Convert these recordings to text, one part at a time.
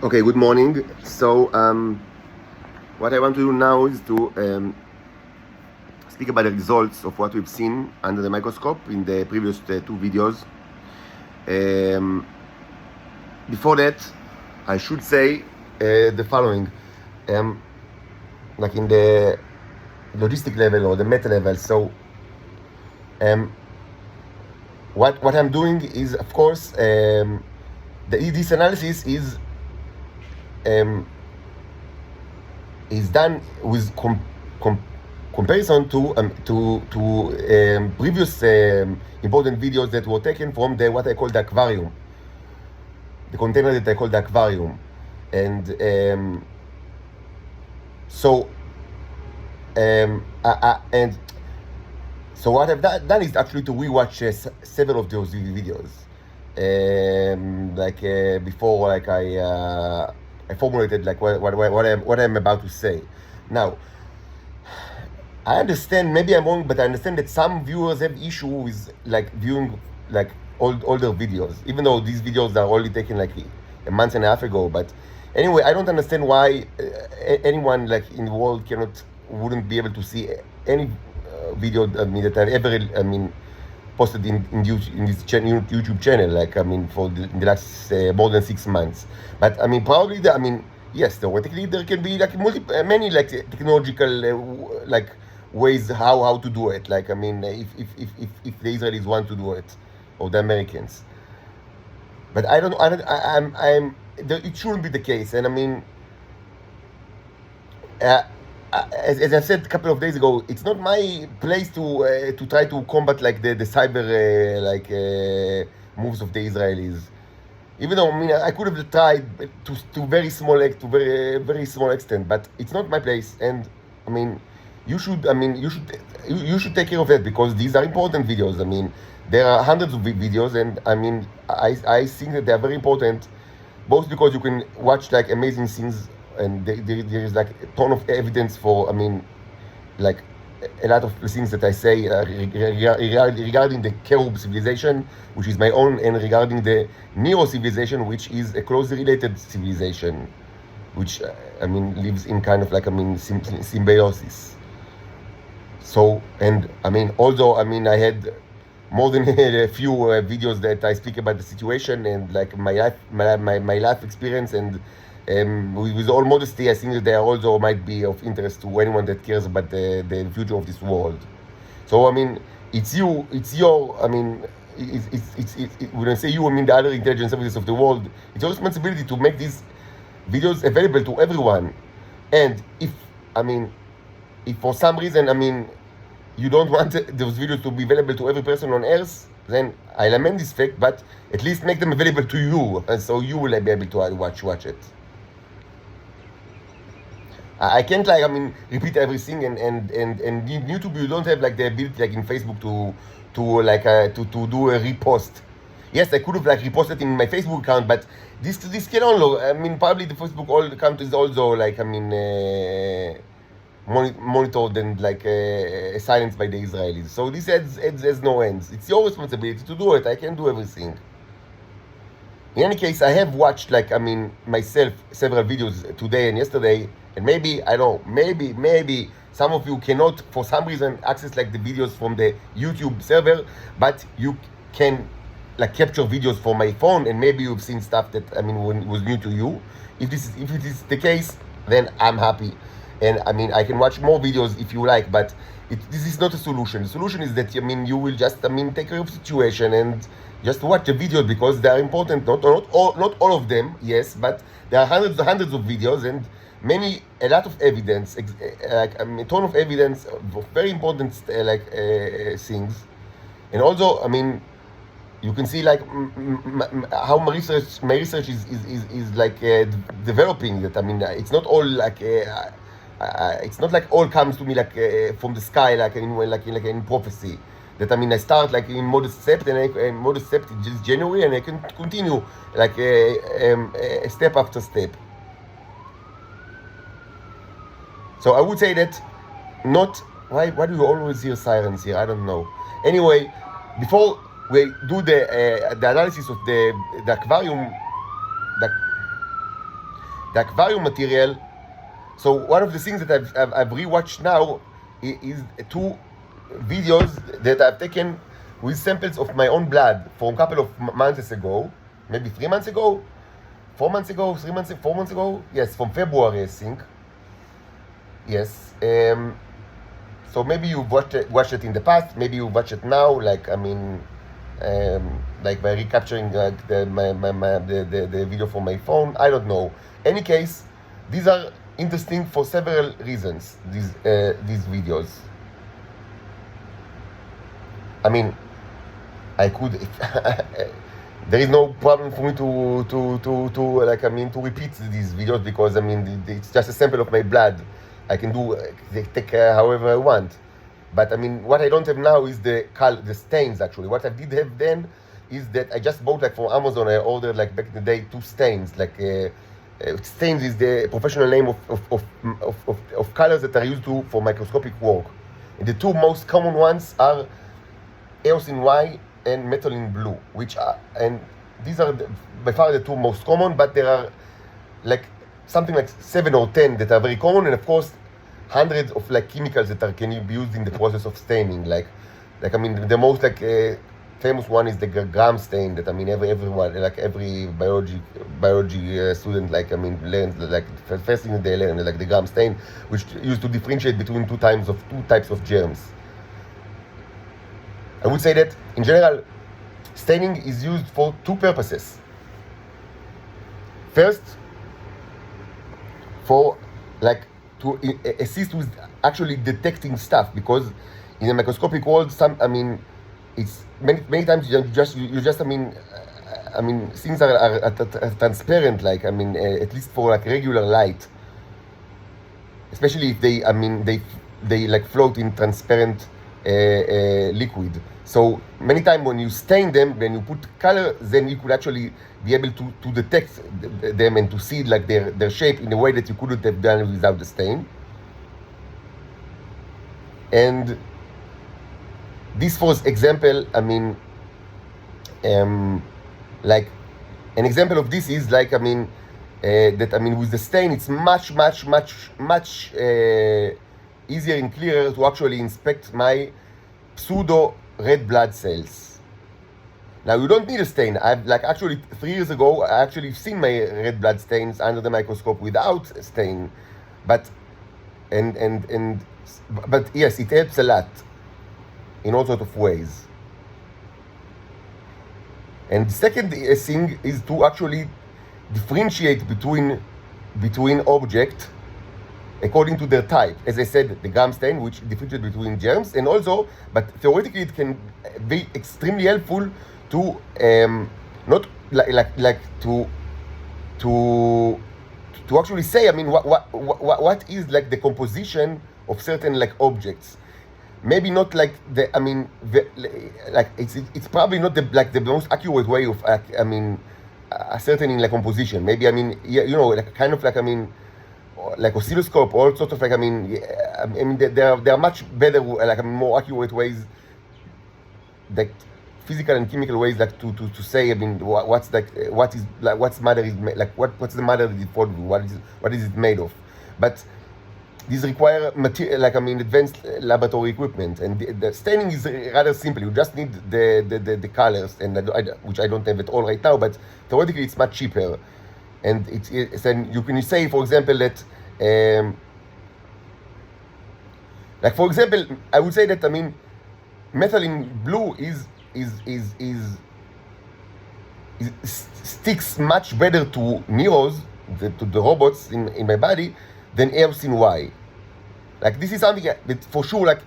Okay, good morning. So, what I want to do now is to speak about the results of what we've seen under the microscope in the previous two videos. Um, Before that, I should say the following. Like in the logistic level or the meta level. So, what I'm doing is, of course, this analysis is done with comparison to previous important videos that were taken from the what I call the aquarium, the container that I call the aquarium, and so what I've done is actually to rewatch several of those videos, before, like I formulated like what I'm about to say. Now, I understand, maybe I'm wrong, but I understand that some viewers have issue with like viewing like older videos, even though these videos are only taken like a month and a half ago. But anyway, I don't understand why anyone like in the world wouldn't be able to see any video that I've ever posted in this YouTube channel, like for in the last more than 6 months. But probably yes, theoretically there can be like many like technological like ways how to do it. Like if the Israelis want to do it, or the Americans. But it shouldn't be the case. And as I said a couple of days ago, it's not my place to try to combat like the cyber moves of the Israelis. Even though I could have tried to very small extent, but it's not my place. And you should take care of it, because these are important videos. There are hundreds of videos, and I think that they are very important, both because you can watch like amazing scenes, and there is like a ton of evidence for like a lot of things that I say regarding the Cherub civilization, which is my own, and regarding the Neo civilization, which is a closely related civilization, which lives in kind of like symbiosis. So, and although I had more than a few videos that I speak about the situation and like my life experience, and with all modesty, I think that they also might be of interest to anyone that cares about the future of this world. So it's your when I say you, the other intelligence services of the world. It's your responsibility to make these videos available to everyone. And if for some reason you don't want those videos to be available to every person on Earth, then I lament this fact, but at least make them available to you, and so you will be able to watch it. I can't repeat everything, and YouTube, you don't have like the ability like in Facebook to do a repost. Yes, I could have like reposted in my Facebook account, but this can only probably the Facebook account is also like monitored and like silenced by the Israelis. So this has no ends. It's your responsibility to do it. I can't do everything. In any case, I have watched myself several videos today and yesterday, and maybe some of you cannot for some reason access like the videos from the YouTube server, but you can like capture videos from my phone, and maybe you've seen stuff that was new to you. If it is the case, then I'm happy. And I can watch more videos if you like, but this is not a solution. The solution is that you will just take care of the situation and just watch the videos, because they are important. Not all of them, yes, but there are hundreds of videos, and a lot of evidence, like a ton of evidence of very important things. And also you can see like how my research is like developing. That it's not all like it's not like all comes to me like from the sky, like in prophecy. That I start like in modest step, and modest step just January, and I can continue like step after step. So I would say that not why do you always hear sirens here? I don't know. Anyway, before we do the analysis of the aquarium, the aquarium material. So one of the things that I've rewatched now is two videos that I've taken with samples of my own blood from a couple of months ago, maybe 3 months ago, 4 months ago, 3 months, 4 months ago. Yes, from February, I think. Yes. So maybe you watched it in the past. Maybe you watch it now. Like like by recapturing the video from my phone. I don't know. Any case, these are interesting for several reasons. These videos. I mean, I could. There is no problem for me to repeat these videos because it's just a sample of my blood. I can take however I want. But what I don't have now is the stains. Actually, what I did have then is that I just bought from Amazon. I ordered back in the day 2 stains. Stains is the professional name of colors that are used for microscopic work. And the 2 most common ones are eosin Y and methylene blue, and these are by far the 2 most common. But there are something like 7 or 10 that are very common, and of course hundreds of chemicals that can be used in the process of staining. The most famous one is the gram stain that everyone every biology student learns first thing they learn the gram stain, which used to differentiate between two types of germs. I would say that in general staining is used for 2 purposes. First, for to assist with actually detecting stuff, because in the microscopic world it's many times you just things are transparent, at least for regular light, especially if they float in transparent liquid. So many times when you stain them, when you put color, then you could actually be able to detect them and to see their shape in a way that you couldn't have done without the stain. And this, for example, an example of this is that with the stain, it's much easier and clearer to actually inspect my pseudo red blood cells. Now you don't need a stain. I've actually 3 years ago I actually seen my red blood stains under the microscope without a stain, but yes, it helps a lot in all sorts of ways. And the second thing is to actually differentiate between objects according to their type. As I said, the gram stain, which differentiates between germs, and also, but theoretically, it can be extremely helpful to not to actually say, what is the composition of certain objects. Maybe not it's probably not the most accurate way of ascertaining composition. Maybe kind of oscilloscope, all sorts of there are much better more accurate ways, physical and chemical ways to say what's what's matter is what's the matter that it formed, what is it made of. But these require material advanced laboratory equipment, and the staining is rather simple. You just need the colors, and which I don't have at all right now, but theoretically it's much cheaper. And then you can say, for example, that for example, I would say that methylene blue sticks much better to neurons, to the robots in my body, than eosin Y. This is something that for sure,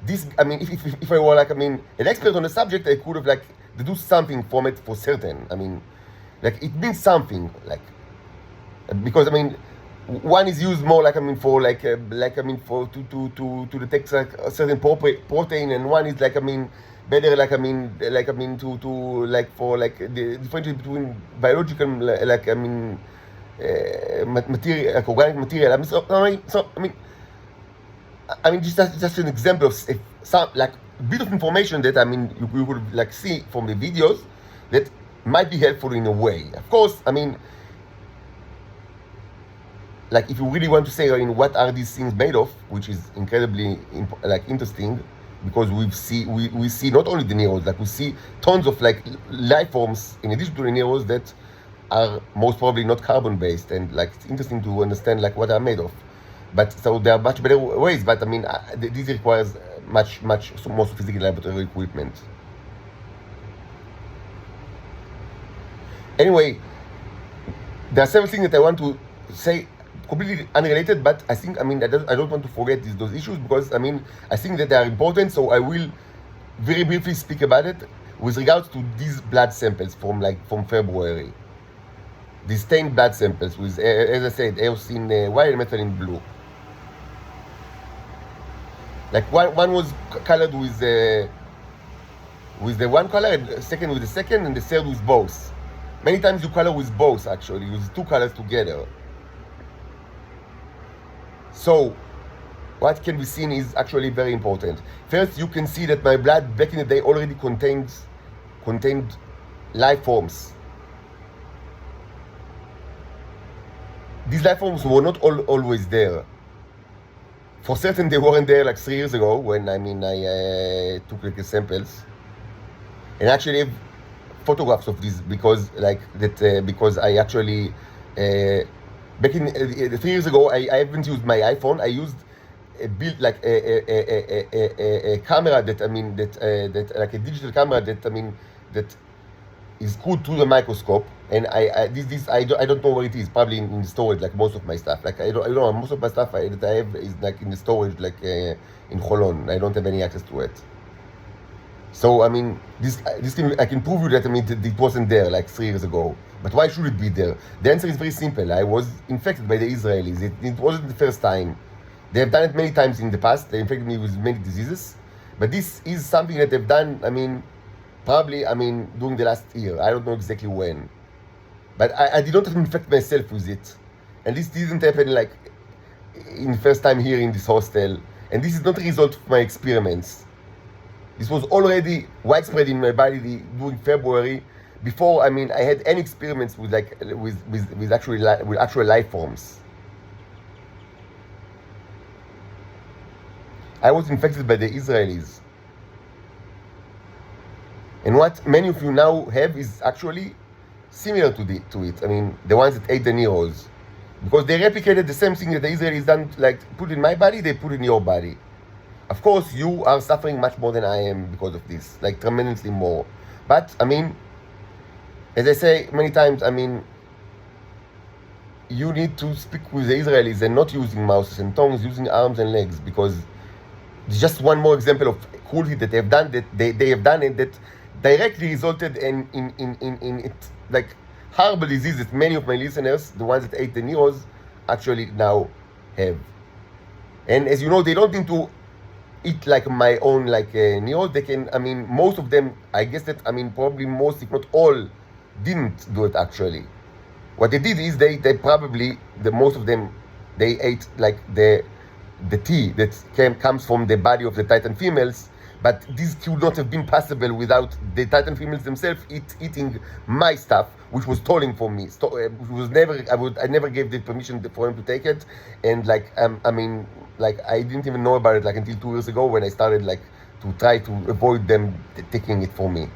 this, if I were an expert on the subject, I could have deduced something from it for certain. It means something, because one is used more for for to detect a certain protein, and one is better to for the difference between biological material, organic material. Just an example of some bit of information that you could see from the videos that might be helpful in a way. Of course, like if you really want to say, I mean, what are these things made of, which is incredibly like interesting, because we see not only the neurons, like we see tons of like life forms in addition to the neurons that are most probably not carbon based, and like it's interesting to understand like what they're made of. But so there are much better ways. But I mean, this requires much more sophisticated laboratory equipment. Anyway, there are several things that I want to say, completely unrelated, but I think, I mean, I don't want to forget those issues, because I mean, I think that they are important. So I will very briefly speak about it with regards to these blood samples from February. These stained blood samples with, as I said, eosine white and methylene blue. Like one was colored with the one color, and second with the second, and the third with both. Many times you color with both, actually, with two colors together. So what can be seen is actually very important. First, you can see that my blood back in the day already contained life forms. These life forms were not always there. For certain, they weren't there like 3 years ago when I took like samples, and actually have photographs of this, because because I actually back in 3 years ago I haven't used my iPhone. I used a camera that like a digital camera that is screwed to the microscope, and I don't know where it is. Probably in storage, like most of my stuff. Like I don't know, most of my stuff that I have is like in the storage, like in Holon. I don't have any access to it. So I mean, this thing, I can prove you that it wasn't there like 3 years ago. But why should it be there? The answer is very simple. I was infected by the Israelis. It wasn't the first time. They have done it many times in the past. They infected me with many diseases. But this is something that they've done, probably, during the last year. I don't know exactly when. But I did not infect myself with it. And this didn't happen like in the first time here in this hostel. And this is not a result of my experiments. This was already widespread in my body during February, before I had any experiments with actual life forms. I was infected by the Israelis. And what many of you now have is actually similar to it. The ones that ate the Neros. Because they replicated the same thing that the Israelis done, like put in my body, they put in your body. Of course, you are suffering much more than I am because of this, like tremendously more. But, as I say many times, you need to speak with the Israelis and not using mouths and tongues, using arms and legs, because it's just one more example of cruelty that they've done, that they have done, and that directly resulted in it, like horrible disease that many of my listeners, the ones that ate the Neros, actually now have. And as you know, they don't need to eat like my own Neros. They can, most of them, I guess that, probably most, if not all, didn't do it actually. What they did is they probably, most of them, they ate like the tea that comes from the body of the Titan females, but this could not have been possible without the Titan females themselves eating my stuff, which was stolen from me. Which was I never gave the permission for them to take it, and I didn't even know about it until 2 years ago, when I started to try to avoid them taking it from me.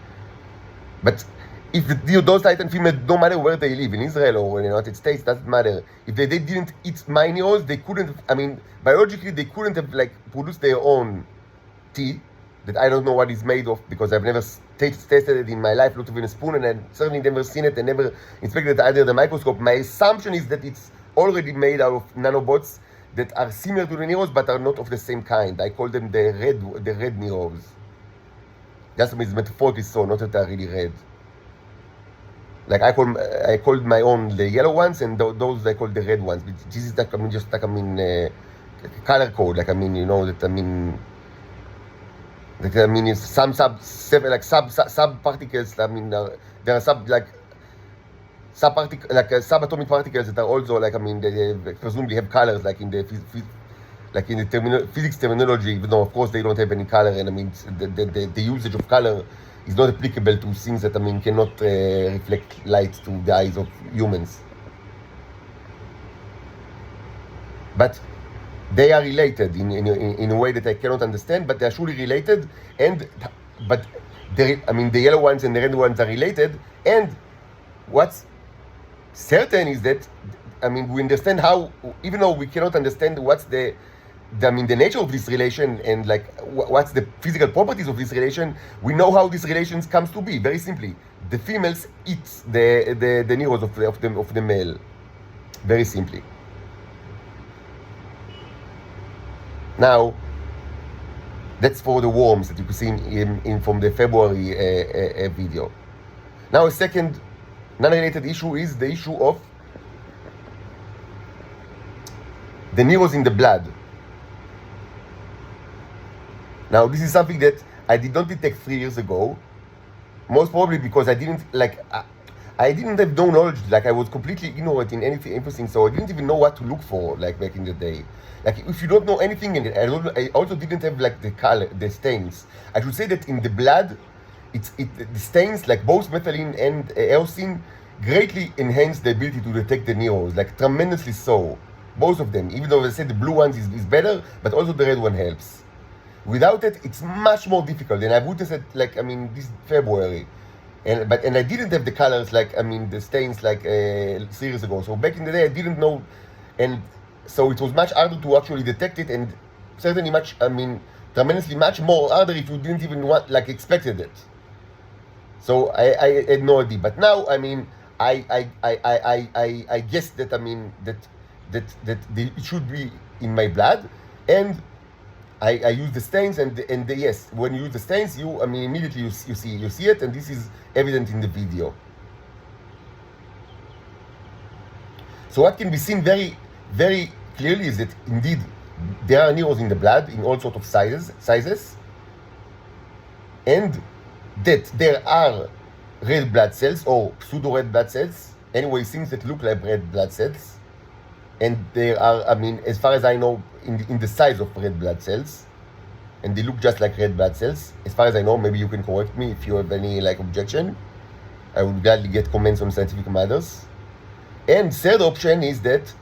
But if those Titan females, no matter where they live, in Israel or in the United States, doesn't matter. If they didn't eat my Neros, they couldn't, biologically, they couldn't have produced their own tea, that I don't know what it's made of, because I've never tasted it in my life, not even a spoon, and I've certainly never seen it and never inspected it under the microscope. My assumption is that it's already made out of nanobots that are similar to the Neros, but are not of the same kind. I call them the red Neros. Just it's metaphorically so, not that they're really red. Like I called my own the yellow ones, and those I call the red ones. This is color code. It's some sub particles. There are subatomic particles that are also they presumably have colors, like in the physics terminology. Even though of course they don't have any color, and the usage of color is not applicable to things that cannot reflect light to the eyes of humans. but they are related in a way that I cannot understand, but they are truly related. And but the yellow ones and the red ones are related. And what's certain is that we understand how, even though we cannot understand what's the nature of this relation and like what's the physical properties of this relation, we know how this relation comes to be. Very simply, the females eat the neurons of the male. Very simply. Now, that's for the worms that you can see in from the February video. Now, a second non-related issue is the issue of the neurons in the blood. Now, this is something that I did not detect 3 years ago, most probably because I didn't have no knowledge. Like, I was completely ignorant in everything, so I didn't even know what to look for, like, back in the day. Like, if you don't know anything, and I also didn't have, like, the color, the stains. I should say that in the blood, the stains, like both methylene and eosin, greatly enhance the ability to detect the neurons, like, tremendously so. Both of them, even though I said the blue one is better, but also the red one helps. Without it, it's much more difficult. And I witnessed it, like, this February. And I didn't have the colors, like, the stains, like, 3 years ago. So back in the day, I didn't know. And so it was much harder to actually detect it. And certainly tremendously much more harder if you didn't even expected it. So I had no idea. But now, I guess that, that it should be in my blood. And I use the stains, and yes, when you use the stains, immediately you see it, and this is evident in the video. So what can be seen very, very clearly is that indeed there are neurons in the blood in all sorts of sizes, and that there are red blood cells or pseudo red blood cells, anyway, things that look like red blood cells. And they are, as far as I know, in the size of red blood cells, and they look just like red blood cells. As far as I know, maybe you can correct me if you have any objection. I would gladly get comments on scientific matters. And third option is that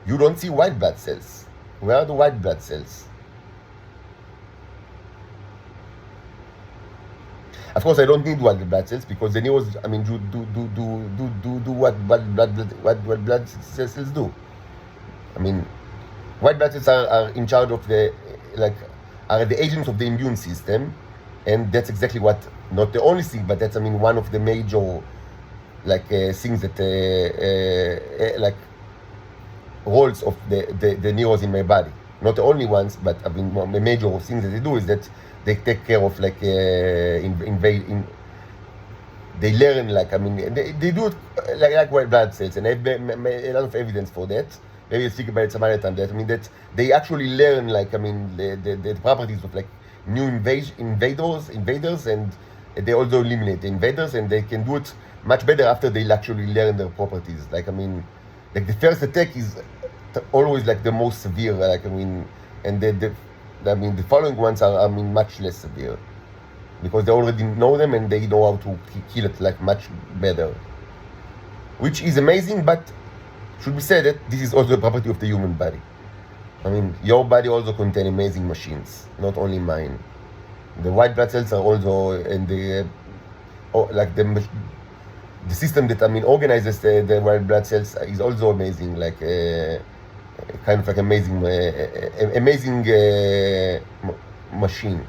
you don't see white blood cells. Where are the white blood cells? Of course, I don't need white blood cells because the neurons, do what blood cells do. White blood cells are in charge of are the agents of the immune system, and that's exactly what, not the only thing, but that's one of the major things that roles of the neurons in my body. Not the only ones, but the major things that they do is that they take care of they learn they do it like white blood cells, and I have a lot of evidence for that. Maybe I'll speak about it some other time. That they actually learn the properties of new invaders, and they also eliminate the invaders, and they can do it much better after they actually learn their properties. The first attack is always the most severe. And the following ones are much less severe because they already know them and they know how to kill it much better, which is amazing. But should be said that this is also a property of the human body. Your body also contains amazing machines, not only mine. The white blood cells are also, and the system that organizes the white blood cells is also amazing. Amazing machine,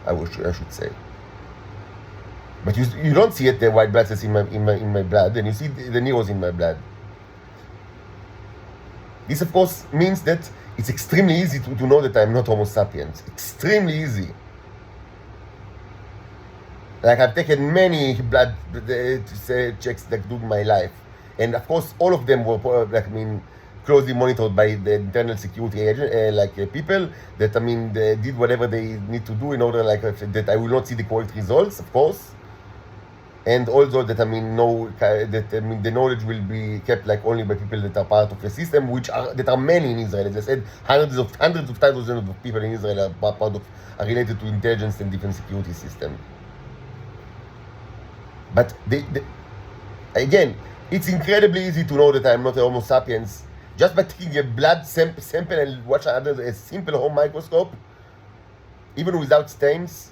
I should say. But you don't see it, the white blood cells in my blood, and you see the neurons in my blood. This, of course, means that it's extremely easy to know that I'm not Homo sapiens. Extremely easy. I've taken many blood checks during my life. And, of course, all of them were, closely monitored by the internal security agent, people that, they did whatever they need to do in order, that I will not see the correct results, of course. And also that the knowledge will be kept only by people that are part of the system, that are many in Israel. As I said, hundreds of thousands of people in Israel are related to intelligence and defense security system. But again, it's incredibly easy to know that I'm not a Homo sapiens just by taking a blood sample and watch under a simple home microscope, even without stains.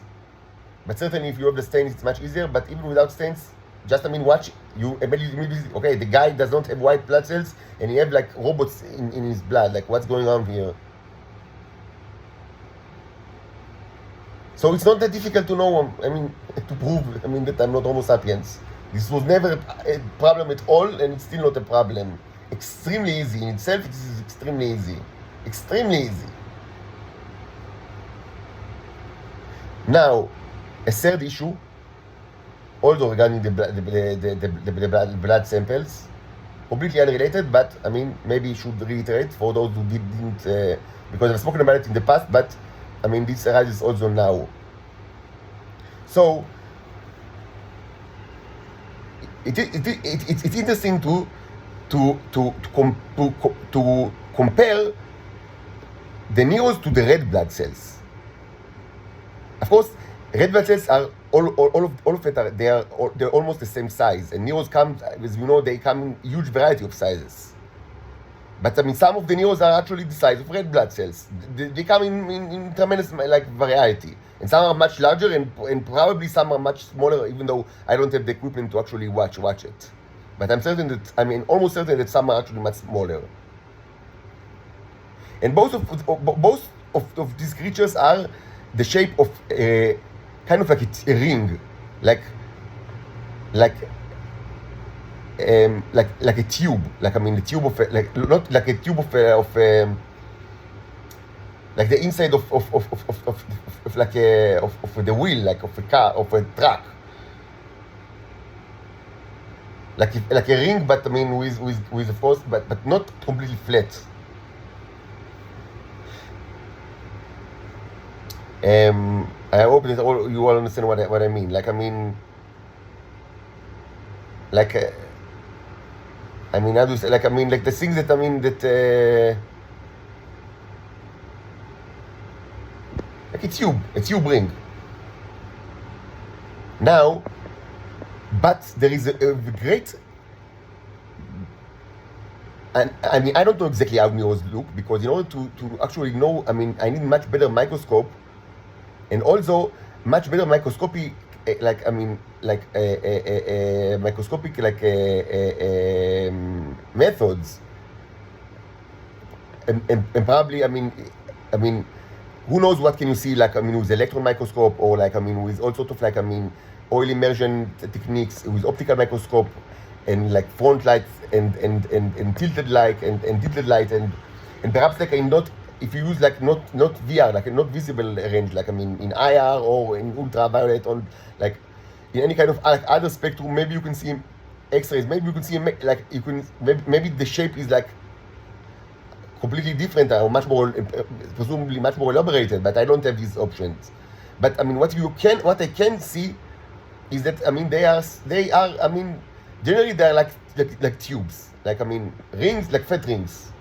But certainly, if you have the stains, it's much easier. But even without stains, just watch you immediately. Okay, the guy does not have white blood cells, and he have like robots in his blood. Like, what's going on here? So it's not that difficult to know. To prove. That I'm not Homo sapiens. This was never a problem at all, and it's still not a problem. Extremely easy in itself. It is extremely easy. Extremely easy. Now, a third issue, also regarding the blood samples, completely unrelated, but maybe you should reiterate for those who didn't, because I've spoken about it in the past, but this arises also now. So it's interesting to compare the neos to the red blood cells. Of course, red blood cells are all of it they're almost the same size, and neos come, as you know, they come in huge variety of sizes. But some of the neos are actually the size of red blood cells. They come in tremendous variety, and some are much larger, and probably some are much smaller. Even though I don't have the equipment to actually watch it, but I'm certain that almost certain that some are actually much smaller. And both of these creatures are the shape of kind of like a ring, like a tube, the tube of not like a tube of like the inside of the wheel, like of a car, of a truck, like a ring, but with of course, but not completely flat. I hope that you all understand what I mean. How do you say, like the things that like a tube ring. Now, but there is a great, and I don't know exactly how neos look, because in order to actually know, I need much better microscope, and also much better microscopic, microscopic methods, and probably who knows what can you see with electron microscope, or with all sorts of oil immersion techniques, with optical microscope, and front lights, and tilted light, and tilted light, and perhaps not, if you use not VR, not visible range, in IR or in ultraviolet, or in any kind of other spectrum, maybe you can see X-rays, maybe you can see maybe the shape is completely different, or much more, presumably much more elaborated, but I don't have these options. But what I can see is that they are generally they're like tubes, rings, like fat rings.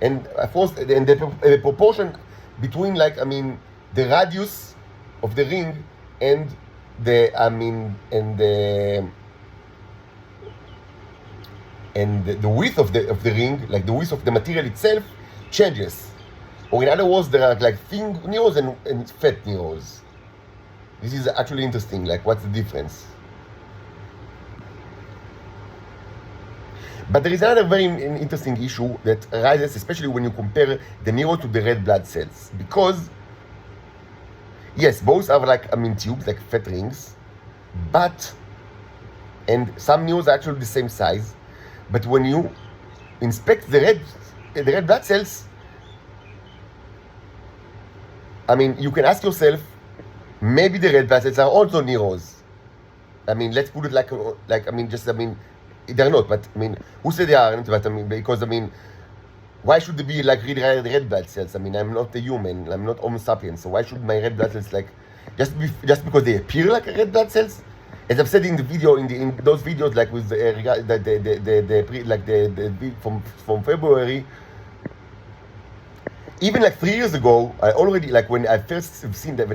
And of course, and the proportion between the radius of the ring and the width of the ring, the width of the material itself, changes. Or in other words, there are thin neos and fat neos. This is actually interesting. What's the difference? But there is another very interesting issue that arises, especially when you compare the neo to the red blood cells. Because, yes, both are tubes, like fat rings, and some neos are actually the same size. But when you inspect the red blood cells, you can ask yourself, maybe the red blood cells are also neos. Let's put it they're not, but who said they aren't? But because why should they be really red blood cells? I'm not a human, I'm not Homo sapiens, so why should my red blood cells just because they appear like red blood cells? As I've said in the video, in those videos, with from February, even 3 years ago, I already when I've first seen red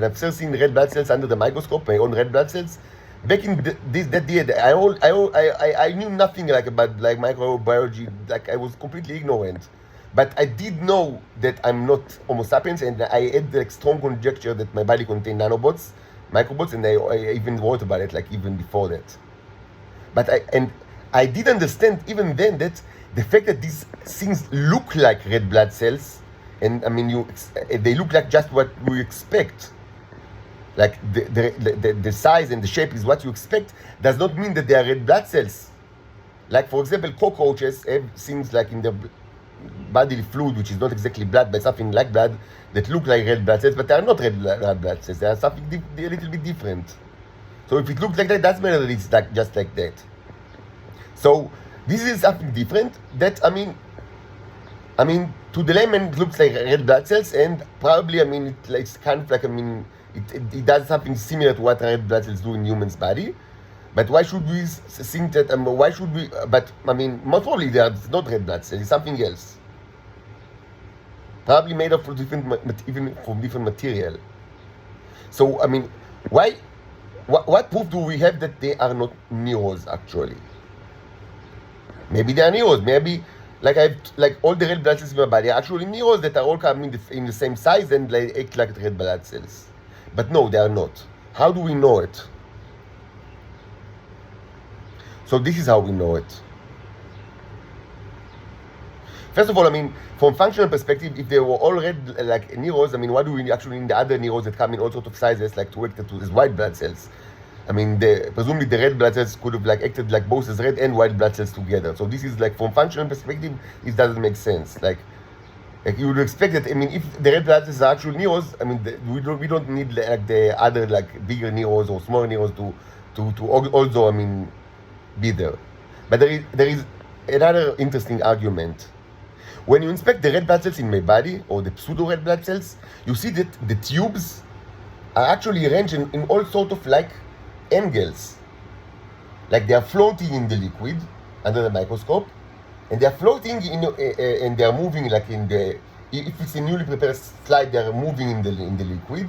blood cells under the microscope, my own red blood cells, back in that day, I knew nothing like about like microbiology. Like I was completely ignorant, but I did know that I'm not Homo sapiens, and I had like strong conjecture that my body contained nanobots, microbots, and I even wrote about it like even before that. But I did understand even then that the fact that these things look like red blood cells, and I mean they look like just what we expect. Like the size and the shape is what you expect, does not mean that they are red blood cells. Like for example, cockroaches have things like in their bodily fluid, which is not exactly blood, but something like blood, that look like red blood cells, but they are not red blood cells. They are something a little bit different. So if it looks like that, that's better that it's like just like that. So this is something different. That I mean, to the layman, it looks like red blood cells, and probably it's kind of like it does something similar to what red blood cells do in humans' body. But why should we think that? Why should we? But most probably they are not red blood cells. It's something else. Probably made of even from different material. So why? What proof do we have that they are not neurons actually? Maybe they are neurons. Maybe like all the red blood cells in my body are actually neurons that are all coming in the same size and they act like red blood cells. But no, they are not. How do we know it? So this is how we know it. First of all, from functional perspective, if they were all red like neurons, what do we actually need the other neurons that come in all sorts of sizes, like to act as white blood cells? Presumably the red blood cells could have like acted like both as red and white blood cells together. So this is like from functional perspective, it doesn't make sense. Like you would expect that. If the red blood cells are actual neurons, we don't need like the other like bigger neurons or smaller neurons to also be there. But there is another interesting argument. When you inspect the red blood cells in my body or the pseudo red blood cells, you see that the tubes are actually arranged in all sorts of like angles. Like they are floating in the liquid under the microscope, and they are floating and they are moving like in the, if it's a newly prepared slide, they are moving in the liquid,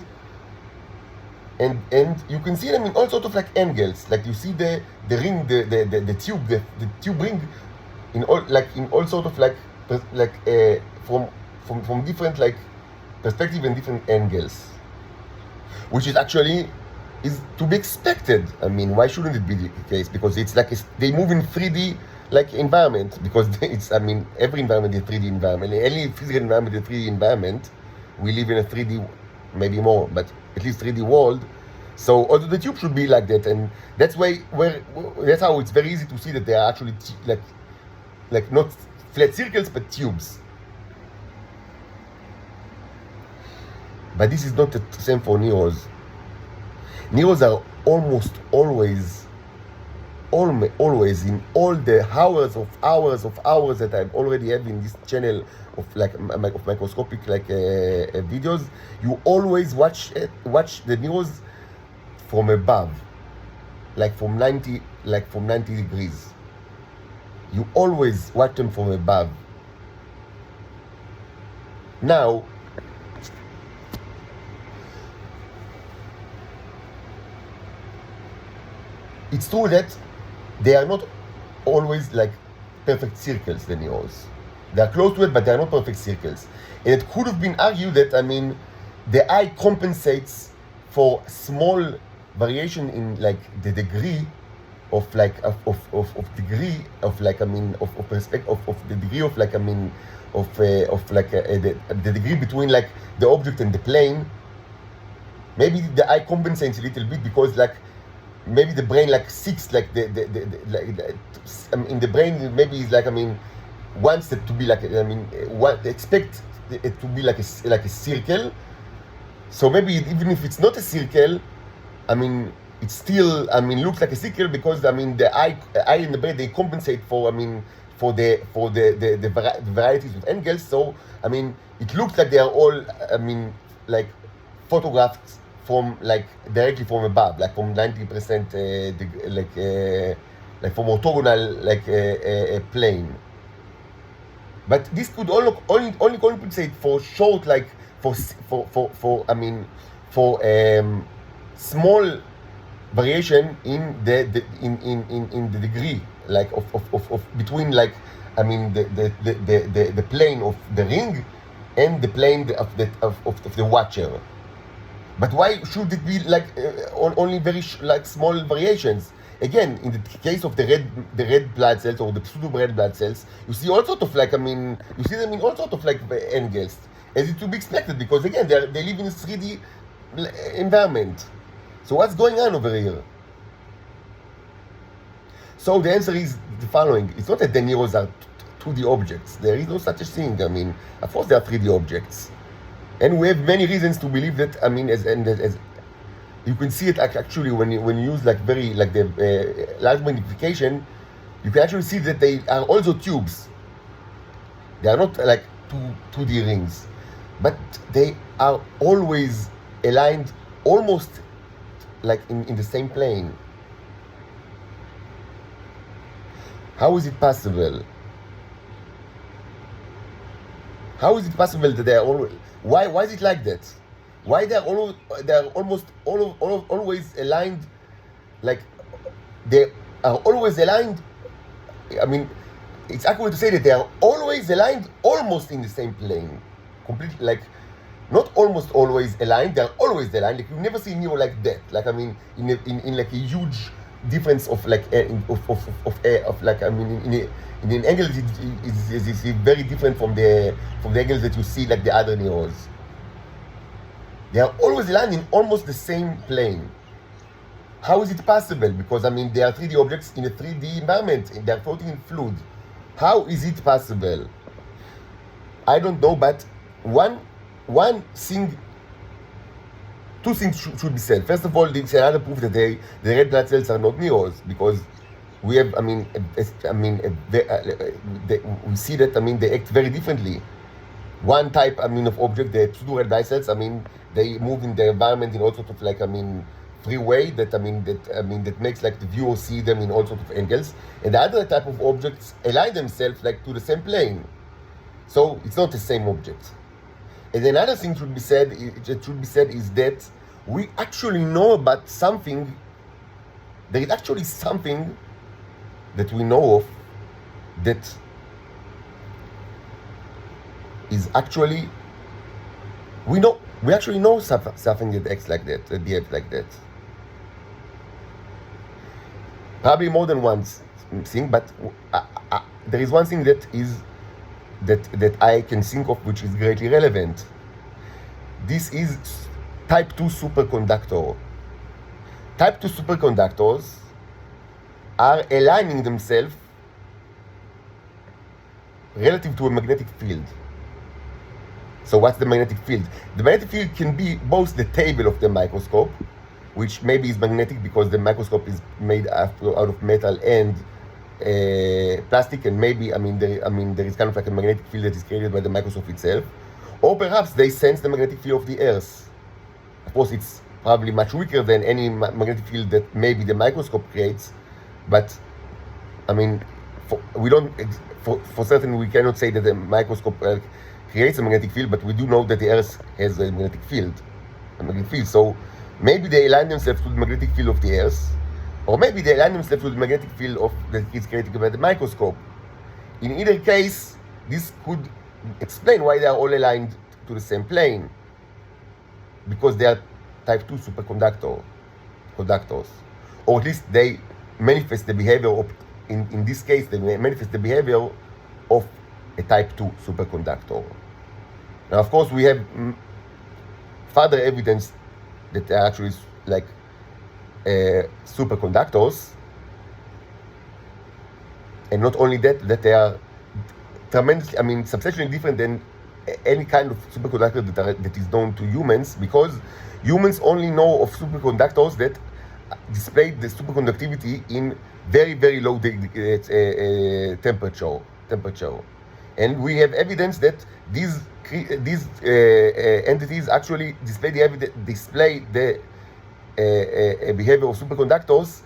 and you can see them in all sorts of like angles. Like you see the ring, the tube ring in all sorts of from different like perspective and different angles, which is actually is to be expected. Why shouldn't it be the case? Because it's like they move in 3D like environment, because it's every environment is a 3D environment. Any physical environment is a 3D environment. We live in a 3D, maybe more, but at least 3D world. So also the tube should be like that, and that's that's how it's very easy to see that they are actually like not flat circles but tubes. But this is not the same for neurons. Neurons are almost always in all the hours that I already have in this channel of microscopic videos. You always watch the neurons from above, from 90 degrees. You always watch them from above. Now, it's true that they are not always like perfect circles, the neurons. They are close to it, but they are not perfect circles. And it could have been argued that the eye compensates for small variation in like the degree of degree of the degree of the degree between like the object and the plane. Maybe the eye compensates a little bit because maybe the brain seeks in the brain maybe is wants it to be expect it to be like a circle. So maybe even if it's not a circle, it still looks like a circle because the eye and the brain, they compensate for the varieties of angles. So it looks like they are all photographed from directly from above, from 90% from orthogonal plane. But this could only compensate for short small variation in in the degree, like of between, like, I mean, the plane of the ring and the plane of the watcher. But why should it be like only very like small variations? Again, in the case of the red blood cells or the pseudo red blood cells, you see all sort of, like, I mean, you see them in all sort of, like, angles, as it to be expected, because again they live in a 3D environment. So what's going on over here? So the answer is the following: it's not that the neurons are 2D objects. There is no such a thing. I mean, of course, they are 3D objects. And we have many reasons to believe that. I mean, as you can see it, like, actually when you use, like, very, like, the large magnification, you can actually see that they are also tubes. They are not like 2D rings, but they are always aligned almost like in the same plane. How is it possible? How is it possible that they are always? Why is it like that? Why they are almost always aligned? Like, they are always aligned. I mean, it's accurate to say that they are always aligned, almost in the same plane, completely, like, not almost always aligned. They are always aligned. Like, you never see Neo like that. Like, I mean, in like a huge difference of, like, of like, I mean, in an angle is very different from the angles that you see, like, the other neurons. They are always aligned in almost the same plane. How is it possible? Because, I mean, they are 3D objects in a 3D environment. They are floating in fluid. How is it possible? I don't know, but two things should be said. First of all, it's another proof that the red blood cells are not neurons, because we have, I mean, we see that, I mean, they act very differently. One type, I mean, of object, the pseudo red blood cells, I mean, they move in the environment in all sorts of, like, I mean, free way that makes, like, the viewer see them in all sorts of angles. And the other type of objects align themselves, like, to the same plane. So it's not the same object. And another thing should be said is that we actually know about something. There is actually something that we know of that is actually, we actually know something that acts like that, that behaves like that. Probably more than one thing, but there is one thing that I can think of which is greatly relevant. This is type 2 superconductor. Type 2 superconductors are aligning themselves relative to a magnetic field. So what's the magnetic field? The magnetic field can be both the table of the microscope, which maybe is magnetic because the microscope is made out of metal and plastic, and maybe, I mean, there is kind of like a magnetic field that is created by the microscope itself, or perhaps they sense the magnetic field of the Earth. Of course, it's probably much weaker than any magnetic field that maybe the microscope creates, but, I mean, for certain we cannot say that the microscope creates a magnetic field, but we do know that the Earth has a magnetic field. So maybe they align themselves to the magnetic field of the Earth, or maybe they align themselves to the magnetic field that is created by the microscope. In either case, this could explain why they are all aligned to the same plane, because they are type 2 superconductors, or at least they manifest the behavior of, in this case, they manifest the behavior of a type 2 superconductor. Now, of course, we have further evidence that they are actually, like, superconductors, and not only that they are tremendously, I mean, substantially different than any kind of superconductor that is known to humans, because humans only know of superconductors that display the superconductivity in very, very low temperature. And we have evidence that these entities actually display the behavior of superconductors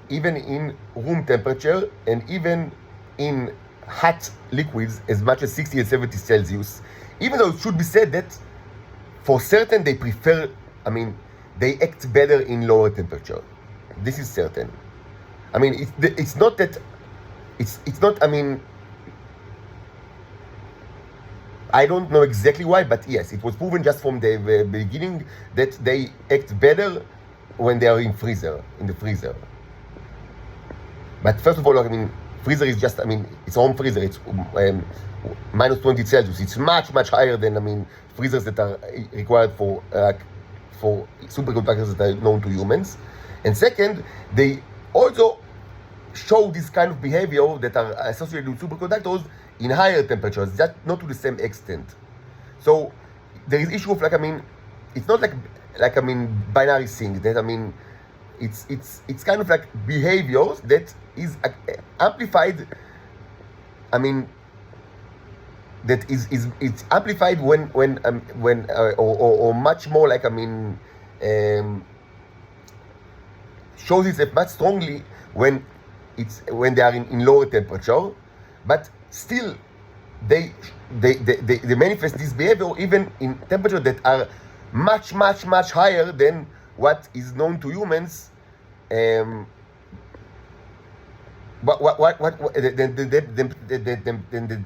even in room temperature, and even in hot liquids as much as 60 and 70 Celsius. Even though it should be said that for certain they prefer, I mean, they act better in lower temperature. This is certain. I mean, it's not that, it's not, I mean, I don't know exactly why, but yes, it was proven just from the beginning that they act better when they are in the freezer. But first of all, I mean, freezer is just, I mean, it's home freezer. It's minus 20 Celsius. It's much, much higher than, I mean, freezers that are required for superconductors that are known to humans. And second, they also show this kind of behavior that are associated with superconductors in higher temperatures, just not to the same extent. So there is issue of, like, I mean, it's not like I mean, binary thing. That, I mean, it's kind of like behaviors that is amplified. I mean, that it's amplified when or much more, like, I mean, shows itself much strongly when they are in lower temperature, but still they manifest this behavior even in temperature that are much higher than what is known to humans. The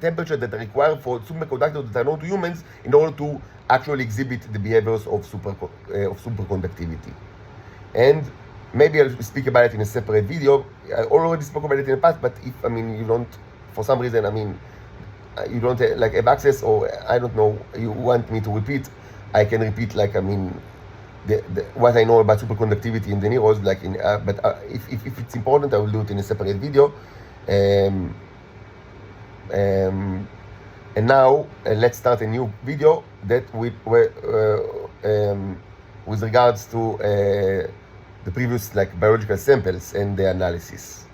temperature that are required for superconductors that are known to humans in order to actually exhibit the behaviors of superconductivity. And maybe I'll speak about it in a separate video. I already spoke about it in the past, but if, I mean, you don't, for some reason, I mean, you don't like have access, or I don't know, you want me to repeat, I can repeat, like, I mean, what I know about superconductivity in the neros, like, but if it's important, I will do it in a separate video. And now let's start a new video that with regards to the previous, like, biological samples and the analysis.